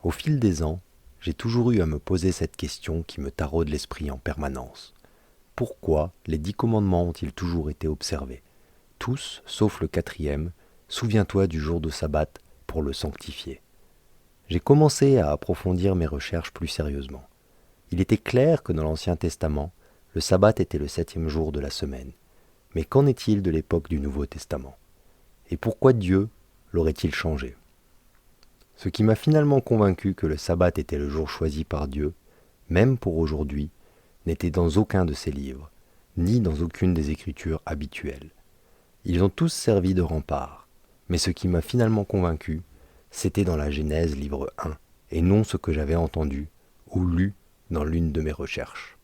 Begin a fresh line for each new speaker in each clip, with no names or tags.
Au fil des ans, j'ai toujours eu à me poser cette question qui me taraude l'esprit en permanence. Pourquoi les 10 commandements ont-ils toujours été observés? Tous, sauf le quatrième, souviens-toi du jour de sabbat pour le sanctifier. J'ai commencé à approfondir mes recherches plus sérieusement. Il était clair que dans l'Ancien Testament, le sabbat était le 7e jour de la semaine. Mais qu'en est-il de l'époque du Nouveau Testament? Et pourquoi Dieu l'aurait-il changé? Ce qui m'a finalement convaincu que le sabbat était le jour choisi par Dieu, même pour aujourd'hui, n'était dans aucun de ses livres, ni dans aucune des écritures habituelles. Ils ont tous servi de rempart, mais ce qui m'a finalement convaincu, c'était dans la Genèse livre 1, et non ce que j'avais entendu ou lu dans l'une de mes recherches.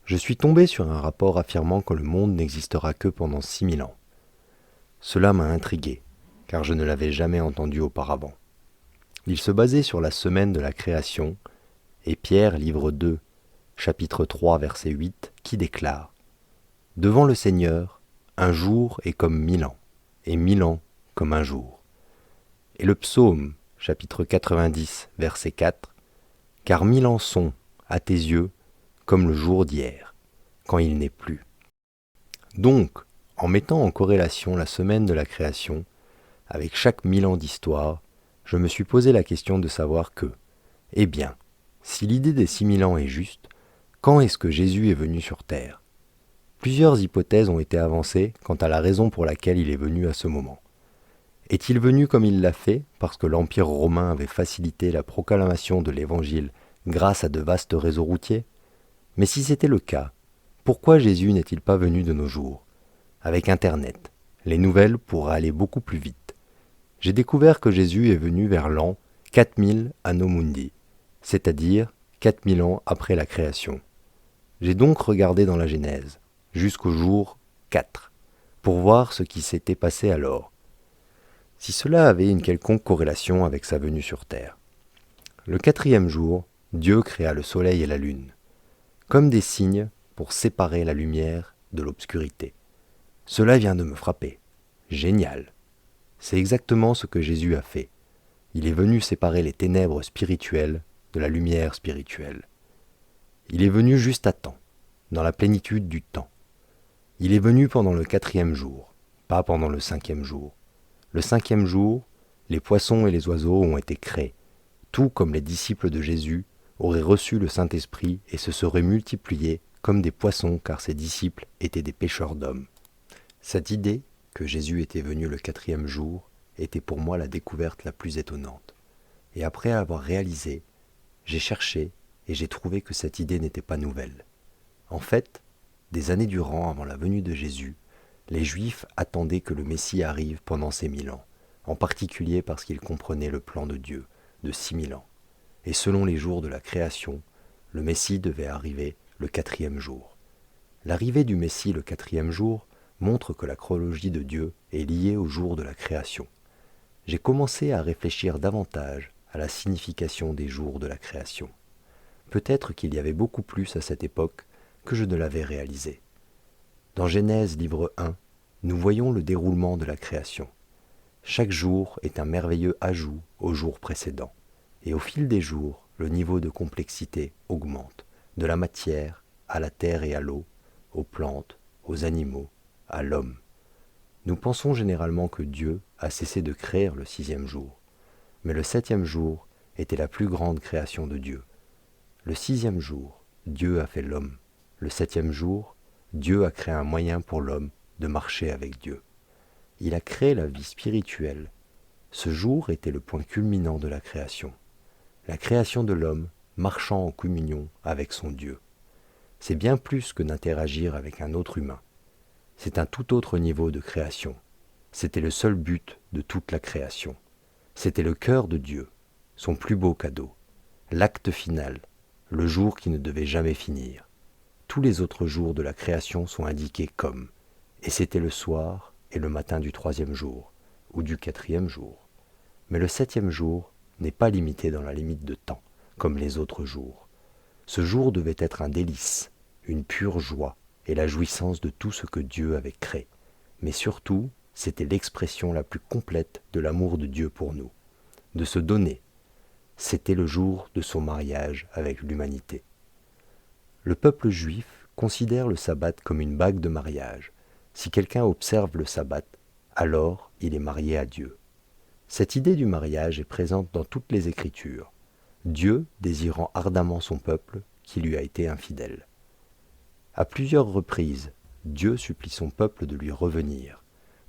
Je suis tombé sur un rapport affirmant que le monde n'existera que pendant 6000 ans. Cela m'a intrigué, car je ne l'avais jamais entendu auparavant. Il se basait sur la semaine de la création, et Pierre, livre 2, chapitre 3, verset 8, qui déclare « Devant le Seigneur, un jour est comme 1000 ans, et 1000 ans comme un jour. » Et le psaume, chapitre 90, verset 4, « Car 1000 ans sont, à tes yeux, comme le jour d'hier, quand il n'est plus. » Donc, en mettant en corrélation la semaine de la création avec chaque 1000 ans d'histoire, je me suis posé la question de savoir que, eh bien, si l'idée des 6000 ans est juste, quand est-ce que Jésus est venu sur Terre? Plusieurs hypothèses ont été avancées quant à la raison pour laquelle il est venu à ce moment. Est-il venu comme il l'a fait, parce que l'Empire romain avait facilité la proclamation de l'Évangile grâce à de vastes réseaux routiers? Mais si c'était le cas, pourquoi Jésus n'est-il pas venu de nos jours? Avec Internet, les nouvelles pourraient aller beaucoup plus vite. J'ai découvert que Jésus est venu vers l'an 4000 Anno Mundi, c'est-à-dire 4000 ans après la création. J'ai donc regardé dans la Genèse, jusqu'au jour 4, pour voir ce qui s'était passé alors, si cela avait une quelconque corrélation avec sa venue sur Terre. Le 4e jour, Dieu créa le soleil et la lune, comme des signes pour séparer la lumière de l'obscurité. Cela vient de me frapper. Génial! C'est exactement ce que Jésus a fait. Il est venu séparer les ténèbres spirituelles de la lumière spirituelle. Il est venu juste à temps, dans la plénitude du temps. Il est venu pendant le 4e jour, pas pendant le 5e jour. Le 5e jour, les poissons et les oiseaux ont été créés, tout comme les disciples de Jésus auraient reçu le Saint-Esprit et se seraient multipliés comme des poissons car ses disciples étaient des pêcheurs d'hommes. Cette idée que Jésus était venu le 4e jour était pour moi la découverte la plus étonnante. Et après avoir réalisé, j'ai cherché et j'ai trouvé que cette idée n'était pas nouvelle. En fait, des années durant avant la venue de Jésus, les Juifs attendaient que le Messie arrive pendant ces 1000 ans, en particulier parce qu'ils comprenaient le plan de Dieu de 6000 ans. Et selon les jours de la création, le Messie devait arriver le 4e jour. L'arrivée du Messie le 4e jour montre que la chronologie de Dieu est liée au jour de la création. J'ai commencé à réfléchir davantage à la signification des jours de la création. Peut-être qu'il y avait beaucoup plus à cette époque que je ne l'avais réalisé. Dans Genèse livre 1, nous voyons le déroulement de la création. Chaque jour est un merveilleux ajout au jour précédent, et au fil des jours, le niveau de complexité augmente, de la matière à la terre et à l'eau, aux plantes, aux animaux, à l'homme. Nous pensons généralement que Dieu a cessé de créer le 6e jour, mais le 7e jour était la plus grande création de Dieu. Le 6e jour, Dieu a fait l'homme. Le 7e jour, Dieu a créé un moyen pour l'homme de marcher avec Dieu. Il a créé la vie spirituelle. Ce jour était le point culminant de la création. La création de l'homme marchant en communion avec son Dieu. C'est bien plus que d'interagir avec un autre humain. C'est un tout autre niveau de création. C'était le seul but de toute la création. C'était le cœur de Dieu, son plus beau cadeau, l'acte final, le jour qui ne devait jamais finir. Tous les autres jours de la création sont indiqués comme, et c'était le soir et le matin du 3e jour, ou du 4e jour. Mais le 7e jour n'est pas limité dans la limite de temps, comme les autres jours. Ce jour devait être un délice, une pure joie, et la jouissance de tout ce que Dieu avait créé. Mais surtout, c'était l'expression la plus complète de l'amour de Dieu pour nous, de se donner, C'était le jour de son mariage avec l'humanité. Le peuple juif considère le sabbat comme une bague de mariage. Si quelqu'un observe le sabbat, alors il est marié à Dieu. Cette idée du mariage est présente dans toutes les Écritures, Dieu désirant ardemment son peuple qui lui a été infidèle. À plusieurs reprises, Dieu supplie son peuple de lui revenir,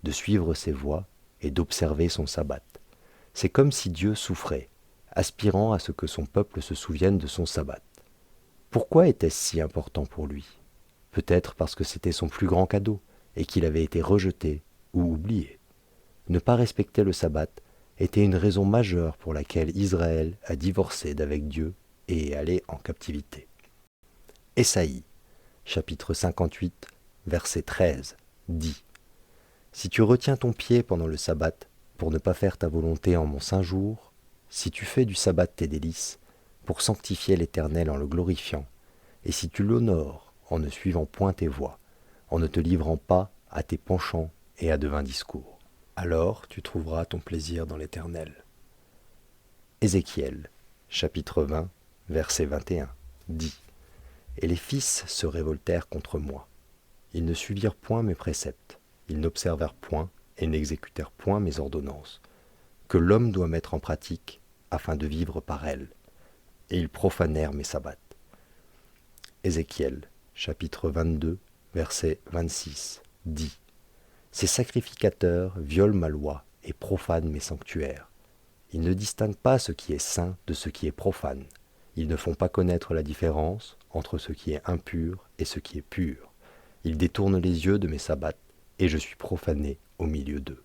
de suivre ses voies et d'observer son sabbat. C'est comme si Dieu souffrait, aspirant à ce que son peuple se souvienne de son sabbat. Pourquoi était-ce si important pour lui? Peut-être parce que c'était son plus grand cadeau et qu'il avait été rejeté ou oublié. Ne pas respecter le sabbat était une raison majeure pour laquelle Israël a divorcé d'avec Dieu et est allé en captivité. Ésaïe, chapitre 58, verset 13, dit « Si tu retiens ton pied pendant le sabbat pour ne pas faire ta volonté en mon saint jour, si tu fais du sabbat tes délices, pour sanctifier l'Éternel en le glorifiant, et si tu l'honores en ne suivant point tes voies, en ne te livrant pas à tes penchants et à de vains discours, alors tu trouveras ton plaisir dans l'Éternel. » Ézéchiel, chapitre 20, verset 21, dit « Et les fils se révoltèrent contre moi. Ils ne suivirent point mes préceptes, ils n'observèrent point et n'exécutèrent point mes ordonnances, que l'homme doit mettre en pratique afin de vivre par elles. Et ils profanèrent mes sabbats. » Ézéchiel, chapitre 22, verset 26, dit « Ces sacrificateurs violent ma loi et profanent mes sanctuaires. Ils ne distinguent pas ce qui est saint de ce qui est profane. Ils ne font pas connaître la différence entre ce qui est impur et ce qui est pur. Ils détournent les yeux de mes sabbats, et je suis profané au milieu d'eux. »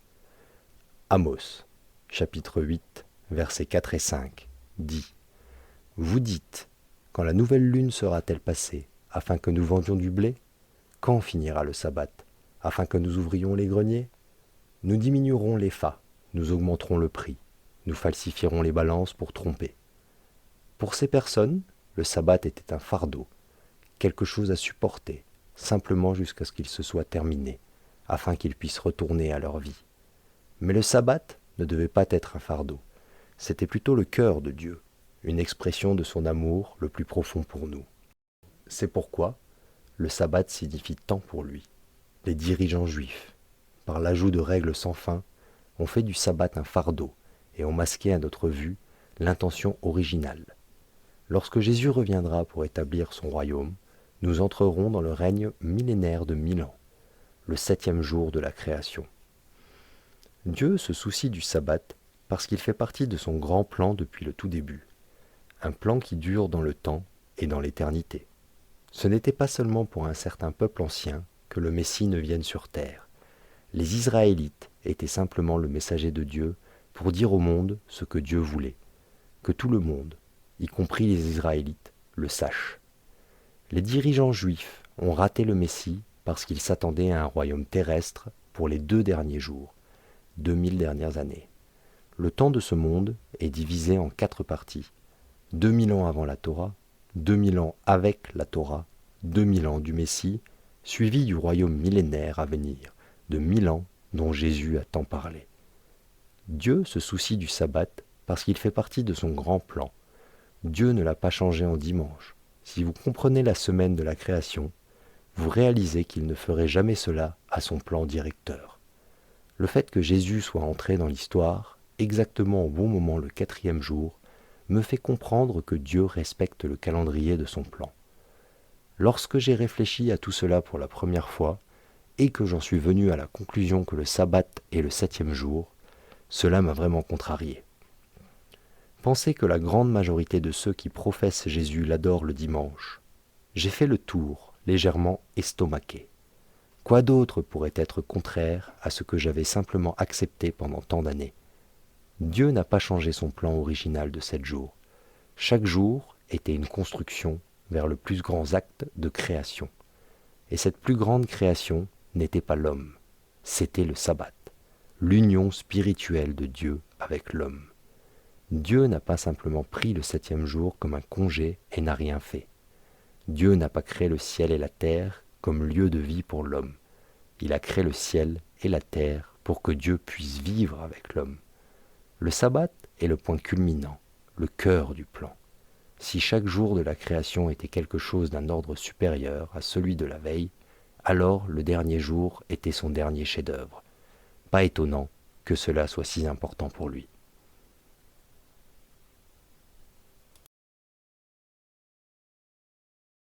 Amos, chapitre 8, versets 4 et 5, dit « Vous dites, quand la nouvelle lune sera-t-elle passée, afin que nous vendions du blé? Quand finira le sabbat, afin que nous ouvrions les greniers? Nous diminuerons les fas, nous augmenterons le prix, nous falsifierons les balances pour tromper. » Pour ces personnes, le sabbat était un fardeau, quelque chose à supporter, simplement jusqu'à ce qu'il se soit terminé, afin qu'ils puissent retourner à leur vie. Mais le sabbat ne devait pas être un fardeau, c'était plutôt le cœur de Dieu, une expression de son amour le plus profond pour nous. C'est pourquoi le sabbat signifie tant pour lui. Les dirigeants juifs, par l'ajout de règles sans fin, ont fait du sabbat un fardeau et ont masqué à notre vue l'intention originale. Lorsque Jésus reviendra pour établir son royaume, nous entrerons dans le règne millénaire de 1000 ans, le 7e jour de la création. Dieu se soucie du sabbat parce qu'il fait partie de son grand plan depuis le tout début, un plan qui dure dans le temps et dans l'éternité. Ce n'était pas seulement pour un certain peuple ancien que le Messie ne vienne sur terre. Les Israélites étaient simplement le messager de Dieu pour dire au monde ce que Dieu voulait, que tout le monde, y compris les Israélites, le sache. Les dirigeants juifs ont raté le Messie parce qu'ils s'attendaient à un royaume terrestre pour les 2 derniers jours, 2000 dernières années. Le temps de ce monde est divisé en 4 parties. 2000 ans avant la Torah, 2000 ans avec la Torah, 2000 ans du Messie, suivi du royaume millénaire à venir, de 1000 ans dont Jésus a tant parlé. Dieu se soucie du sabbat parce qu'il fait partie de son grand plan. Dieu ne l'a pas changé en dimanche. Si vous comprenez la semaine de la création, vous réalisez qu'il ne ferait jamais cela à son plan directeur. Le fait que Jésus soit entré dans l'histoire, exactement au bon moment le 4e jour, me fait comprendre que Dieu respecte le calendrier de son plan. Lorsque j'ai réfléchi à tout cela pour la première fois, et que j'en suis venu à la conclusion que le sabbat est le 7e jour, cela m'a vraiment contrarié. Pensez que la grande majorité de ceux qui professent Jésus l'adorent le dimanche. J'ai fait le tour, légèrement estomaqué. Quoi d'autre pourrait être contraire à ce que j'avais simplement accepté pendant tant d'années? Dieu n'a pas changé son plan original de 7 jours. Chaque jour était une construction vers le plus grand acte de création. Et cette plus grande création n'était pas l'homme, c'était le sabbat, l'union spirituelle de Dieu avec l'homme. Dieu n'a pas simplement pris le 7e jour comme un congé et n'a rien fait. Dieu n'a pas créé le ciel et la terre comme lieu de vie pour l'homme. Il a créé le ciel et la terre pour que Dieu puisse vivre avec l'homme. Le sabbat est le point culminant, le cœur du plan. Si chaque jour de la création était quelque chose d'un ordre supérieur à celui de la veille, alors le dernier jour était son dernier chef-d'œuvre. Pas étonnant que cela soit si important pour lui.